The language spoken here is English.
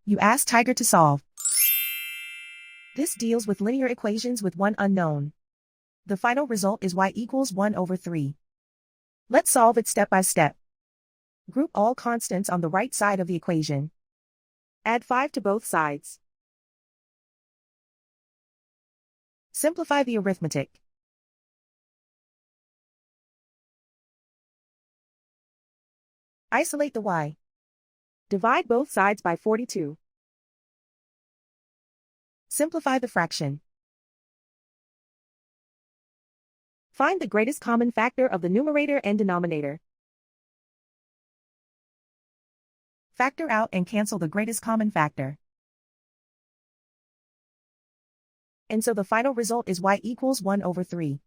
You ask Tiger to solve. This deals with linear equations with one unknown. The final result is y equals 1/3. Let's solve it step by step. Group all constants on the right side of the equation. Add 5 to both sides. Simplify the arithmetic. Isolate the y. Divide both sides by 42. Simplify the fraction. Find the greatest common factor of the numerator and denominator. Factor out and cancel the greatest common factor. And so the final result is y equals 1/3.